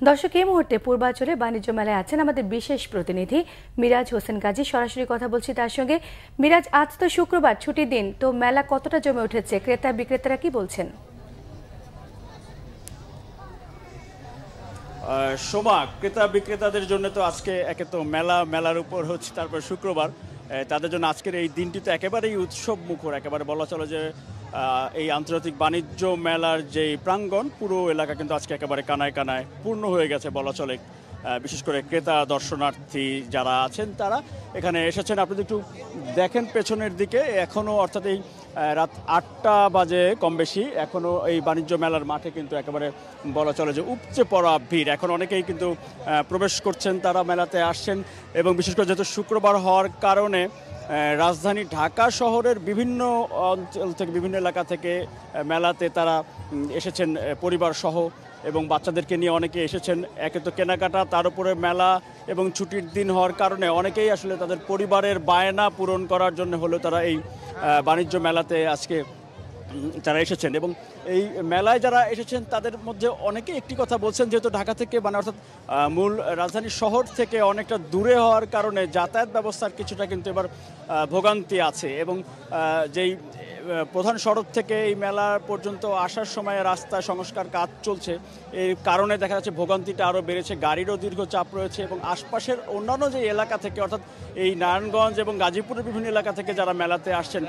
দর্শক, এই মুহূর্তে পূর্বাঞ্চলে বাণিজ্য মেলায় আছেন আমাদের বিশেষ প্রতিনিধি মিরাজ হোসেন গাজী। সরাসরি কথা বলছি তার সঙ্গে। মিরাজ, আজ তো শুক্রবার, ছুটির দিন, তো মেলা কতটা জমে উঠেছে? ক্রেতা বিক্রেতারা কি বলছেন? সোমা, ক্রেতা বিক্রেতাদের জন্য তো আজকে একে তো মেলার উপর হচ্ছে, তারপর শুক্রবার, তাদের জন্য আজকের এই দিনটি তো একেবারেই উৎসব মুখর। একেবারে বলা চলে যে এই আন্তর্জাতিক বাণিজ্য মেলার যে প্রাঙ্গণ, পুরো এলাকা কিন্তু আজকে একেবারে কানায় কানায় পূর্ণ হয়ে গেছে বলা চলে। বিশেষ করে ক্রেতা দর্শনার্থী যারা আছেন তারা এখানে এসেছেন। আপনি একটু দেখেন পেছনের দিকে, এখনও অর্থাৎ এই রাত 8টা বাজে কম বেশি, এখনও এই বাণিজ্য মেলার মাঠে কিন্তু একেবারে বলা চলে যে উপচে পড়া ভিড়। এখন অনেকেই কিন্তু প্রবেশ করছেন, তারা মেলাতে আসছেন। এবং বিশেষ করে যেহেতু শুক্রবার হওয়ার কারণে রাজধানী ঢাকা শহরের বিভিন্ন অঞ্চল থেকে, বিভিন্ন এলাকা থেকে মেলাতে তারা এসেছেন পরিবার সহ, এবং বাচ্চাদেরকে নিয়ে অনেকে এসেছেন। একে তো কেনাকাটা, তার উপরে মেলা এবং ছুটির দিন হওয়ার কারণে অনেকেই আসলে তাদের পরিবারের বায়না পূরণ করার জন্য হলেও তারা এই বাণিজ্য মেলাতে আজকে যারা এসেছেন। এবং এই মেলায় যারা এসেছেন তাদের মধ্যে অনেকে একটি কথা বলছেন, যেহেতু ঢাকা থেকে অর্থাৎ মূল রাজধানী শহর থেকে অনেকটা দূরে হওয়ার কারণে যাতায়াত ব্যবস্থার কিছুটা কিন্তু এবার ভোগান্তি আছে। এবং যেই প্রধান সড়ক থেকে এই মেলা পর্যন্ত আসার সময় রাস্তা সংস্কার কাজ চলছে, এই কারণে দেখা যাচ্ছে ভোগান্তিটা আরও বেড়েছে, গাড়িরও দীর্ঘ চাপ রয়েছে। এবং আশপাশের অন্যান্য যে এলাকা থেকে, অর্থাৎ এই নারায়ণগঞ্জ এবং গাজীপুরের বিভিন্ন এলাকা থেকে যারা মেলাতে আসছেন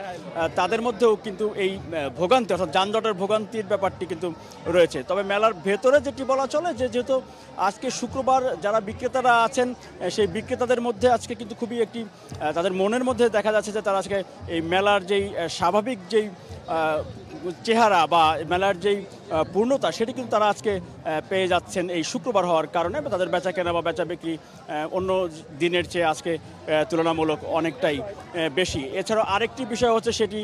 তাদের মধ্যেও কিন্তু এই ভোগান্তি, অর্থাৎ যানজটের ভোগান্তির ব্যাপারটি কিন্তু রয়েছে। তবে মেলার ভেতরে যেটি বলা চলে যে যেহেতু আজকে শুক্রবার, যারা বিক্রেতারা আছেন সেই বিক্রেতাদের মধ্যে আজকে কিন্তু খুবই একটি তাদের মনের মধ্যে দেখা যাচ্ছে যে তারা আজকে এই মেলার যেই স্বাভাবিক যেই চেহারা বা মেলার যেই পূর্ণতা, সেটি কিন্তু তারা আজকে পেয়ে যাচ্ছেন এই শুক্রবার হওয়ার কারণে। তাদের বেচা কেনা বা বেচা বিক্রি অন্য দিনের চেয়ে আজকে তুলনামূলক অনেকটাই বেশি। এছাড়াও আরেকটি বিষয় হচ্ছে সেটি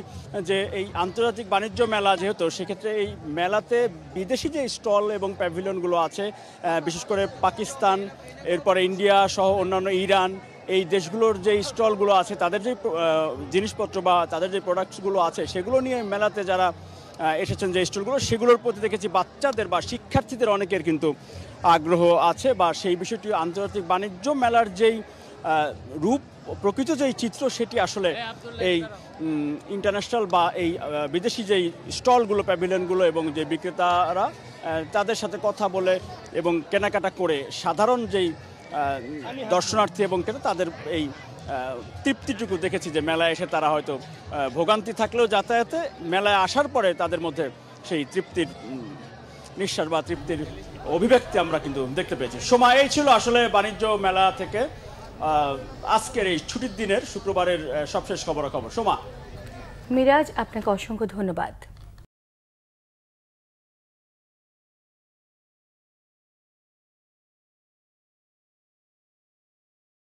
যে এই আন্তর্জাতিক বাণিজ্য মেলা যেহেতু, সেক্ষেত্রে এই মেলাতে বিদেশি যে স্টল এবং প্যাভিলিয়নগুলো আছে, বিশেষ করে পাকিস্তান, এরপরে ইন্ডিয়া সহ অন্যান্য ইরান, এই দেশগুলোর যে স্টলগুলো আছে, তাদের যে জিনিসপত্র বা তাদের যে প্রোডাক্টসগুলো আছে সেগুলো নিয়ে মেলাতে যারা এসেছেন, যে স্টলগুলো, সেগুলোর প্রতি দেখেছি বাচ্চাদের বা শিক্ষার্থীদের অনেকের কিন্তু আগ্রহ আছে। বা সেই বিষয়টি আন্তর্জাতিক বাণিজ্য মেলার যেই রূপ, প্রকৃত যেই চিত্র, সেটি আসলে এই ইন্টারন্যাশনাল বা এই বিদেশি যেই স্টলগুলো, প্যাভিলিয়নগুলো এবং যে বিক্রেতারা তাদের সাথে কথা বলে এবং কেনাকাটা করে সাধারণ যেই দর্শনার্থী এবং ক্রেতা, তাদের এই তৃপ্তিটুকু দেখেছি যে মেলায় এসে তারা হয়তো ভোগান্তি থাকলেও যাতায়াতে, মেলায় আসার পরে তাদের মধ্যে সেই তৃপ্তির নিঃশ্বাস বা তৃপ্তির অভিব্যক্তি আমরা কিন্তু দেখতে পেয়েছি। সময় এই ছিল আসলে বাণিজ্য মেলা থেকে আজকের এই ছুটির দিনের শুক্রবারের সবশেষ খবরাখবর। সোমা। মিরাজ, আপনাকে অসংখ্য ধন্যবাদ।